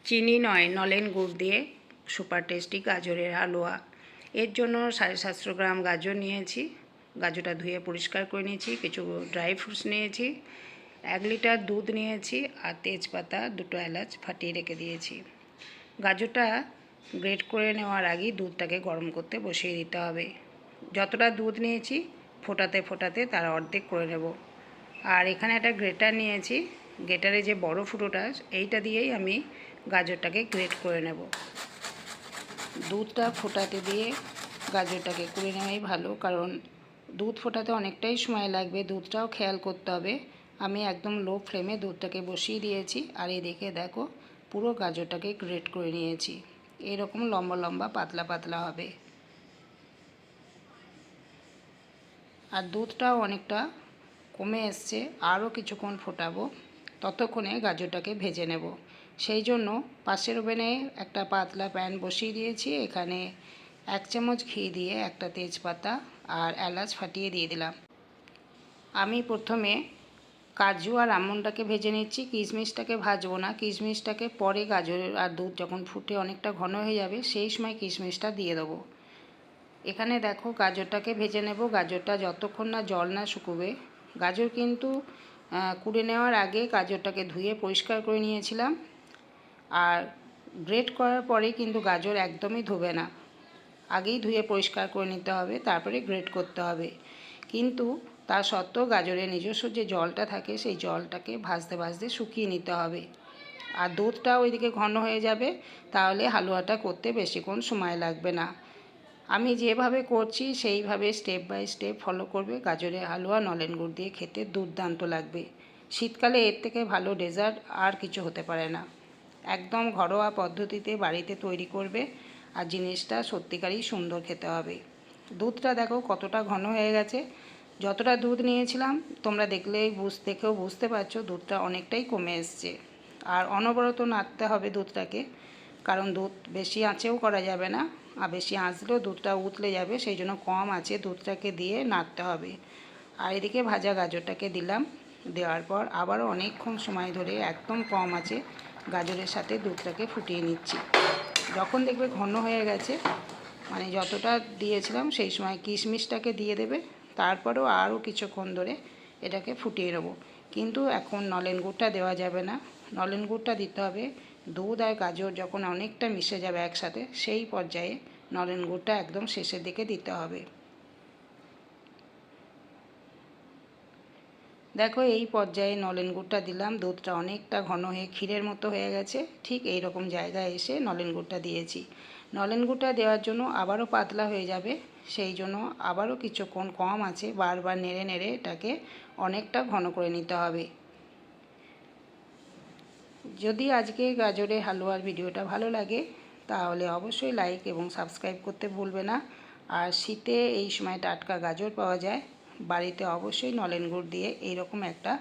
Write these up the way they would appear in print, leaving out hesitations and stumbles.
চিনি নয়, নলেন গুড় দিয়ে সুপার টেস্টি গাজরের হালুয়া। এর জন্য 750 গ্রাম গাজর নিয়েছি। গাজরটা ধুয়ে পরিষ্কার করে নিয়েছি। কিছু ড্রাই ফ্রুটস নিয়েছি, 1 লিটার দুধ নিয়েছি, আর তেজপাতা, 2টো এলাচ ফাটিয়ে রেখে দিয়েছি। গাজরটা গ্রেট করে নেওয়ার আগেই দুধটাকে গরম করতে বসিয়ে দিতে হবে। যতটা দুধ নিয়েছি ফোটাতে ফোটাতে তার অর্ধেক করে নেব। আর এখানে একটা গ্রেটার নিয়েছি। গ্রেটারে যে বড় ফুটোটা, এইটা দিয়েই আমি গাজরটাকে গ্রেট করে নেব। দুধটা ফোটাতে দিয়ে গাজরটাকে করে নেওয়াই ভালো, কারণ দুধ ফোটাতে অনেকটাই সময় লাগবে। দুধটাও খেয়াল করতে হবে। আমি একদম লো ফ্লেমে দুধটাকে বসিয়ে দিয়েছি। আর এদিকে দেখো, পুরো গাজরটাকে গ্রেট করে নিয়েছি। এরকম লম্বা লম্বা পাতলা পাতলা হবে। আর দুধটাও অনেকটা কমে এসছে। আরও কিছুক্ষণ ফোটাবো, ততক্ষণে গাজরটাকে ভেজে নেব। সেই জন্য পাশের ওভেনে একটা পাতলা প্যান বসিয়ে দিয়েছি। এখানে 1 চামচ ঘি দিয়ে একটা তেজপাতা আর এলাচ ফাটিয়ে দিয়ে দিলাম। আমি প্রথমে কাজু আর আমন্ডটাকে ভেজে নিচ্ছি। কিশমিশটাকে ভাজবো না, কিশমিশটাকে পরে গাজর আর দুধ যখন ফুটে অনেকটা ঘন হয়ে যাবে সেই সময় কিশমিশটা দিয়ে দেবো। এখানে দেখো, গাজরটাকে ভেজে নেব। গাজরটা যতক্ষণ না জল না শুকোবে। গাজর কিন্তু কুড়ে নেওয়ার আগে গাজরটাকে ধুয়ে পরিষ্কার করে নিয়েছিলাম। আর গ্রেট করার পরে কিন্তু গাজর একদমই ধোবে না, আগেই ধুয়ে পরিষ্কার করে নিতে হবে, তারপরে গ্রেট করতে হবে। কিন্তু তা সত্ত্বেও গাজরের নিজস্ব যে জলটা থাকে সেই জলটাকে ভাজতে ভাজতে শুকিয়ে নিতে হবে। আর দুধটাও ওইদিকে ঘন হয়ে যাবে, তাহলে হালুয়াটা করতে বেশিক্ষণ সময় লাগবে না। আমি যেভাবে করছি সেইভাবে স্টেপ বাই স্টেপ ফলো করবে। গাজরের হালুয়া নলেন গুড় দিয়ে খেতে দুর্দান্ত লাগবে। শীতকালে এর থেকে ভালো ডেজার্ট আর কিছু হতে পারে না। একদম ঘরোয়া পদ্ধতিতে বাড়িতে তৈরি করবে, আর জিনিসটা সত্যিকারই সুন্দর খেতে হবে। দুধটা দেখো কতটা ঘন হয়ে গেছে। যতটা দুধ নিয়েছিলাম তোমরা দেখেও বুঝতে পারছো দুধটা অনেকটাই কমে এসছে। আর অনবরত নাড়তে হবে দুধটাকে, কারণ দুধ বেশি আঁচেও করা যাবে না, আর বেশি আঁচ দিলেও দুধটা উতলে যাবে। সেই জন্য কম আঁচে দুধটাকে দিয়ে নাড়তে হবে। আর এদিকে ভাজা গাজরটাকে দিলাম। দেওয়ার পর আবারও অনেকক্ষণ সময় ধরে একদম কম আঁচে গাজরের সাথে দুধটাকে ফুটিয়ে নিচ্ছি। যখন দেখবে ঘন হয়ে গেছে, মানে যতটা দিয়েছিলাম সেই সময় কিশমিশটাকে দিয়ে দেবে। তারপরেও আরও কিছুক্ষণ ধরে এটাকে ফুটিয়ে নেব। কিন্তু এখন নলেন গুড়টা দেওয়া যাবে না, নলেন গুড়টা দিতে হবে দুধ আর গাজর যখন অনেকটা মিশে যাবে একসাথে, সেই পর্যায়ে নলেন গুড়টা একদম শেষের দিকে দিতে হবে। দেখো, এই পর্যায়ে নলেন গুড়টা দিলাম। দুধটা অনেকটা ঘন হয়ে ক্ষীরের মতো হয়ে গেছে। ঠিক এই রকম জায়গায় এসে নলেন গুড়টা দিয়েছি। নলেন গুড়টা দেওয়ার জন্য আবারও পাতলা হয়ে যাবে, সেই জন্য আবারও কিছুক্ষণ কম আছে বারবার নেড়ে নেড়ে এটাকে অনেকটা ঘন করে নিতে হবে। যদি আজকে গাজরের হালুয়ার ভিডিওটা ভালো লাগে তাহলে অবশ্যই লাইক এবং সাবস্ক্রাইব করতে ভুলবে না। আর শীতে এই সময় টাটকা গাজর পাওয়া যায়, বাড়িতে অবশ্যই নলেন গুড় দিয়ে এইরকম একটা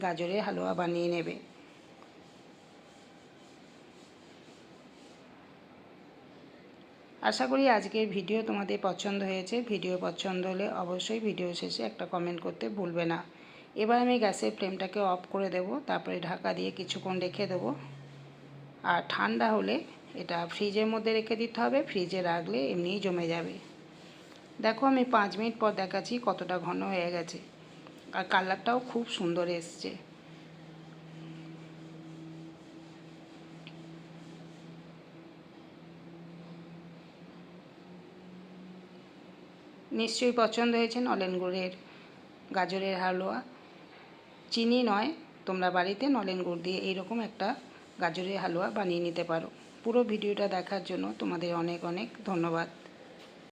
গাজরের হালুয়া বানিয়ে নেবে। আশা করি আজকের ভিডিও তোমাদের পছন্দ হয়েছে। ভিডিও পছন্দ হলে অবশ্যই ভিডিও শেষে একটা কমেন্ট করতে ভুলবে না। এবার আমি গ্যাসের ফ্লেমটাকে অফ করে দেব, তারপরে ঢাকা দিয়ে কিছুক্ষণ রেখে দেবো। আর ঠান্ডা হলে এটা ফ্রিজের মধ্যে রেখে দিতে হবে। ফ্রিজে রাখলে এমনিই জমে যাবে। দেখো, আমি 5 মিনিট পর দেখাচ্ছি কতটা ঘন হয়ে গেছে, আর কালারটাও খুব সুন্দর এসছে। নিশ্চয়ই পছন্দ হয়েছে নলেন গুড়ের গাজরের হালুয়া। চিনি নয়, তোমরা বাড়িতে নলেন গুড় দিয়ে এইরকম একটা গাজরের হালুয়া বানিয়ে নিতে পারো। পুরো ভিডিওটা দেখার জন্য তোমাদের অনেক অনেক ধন্যবাদ।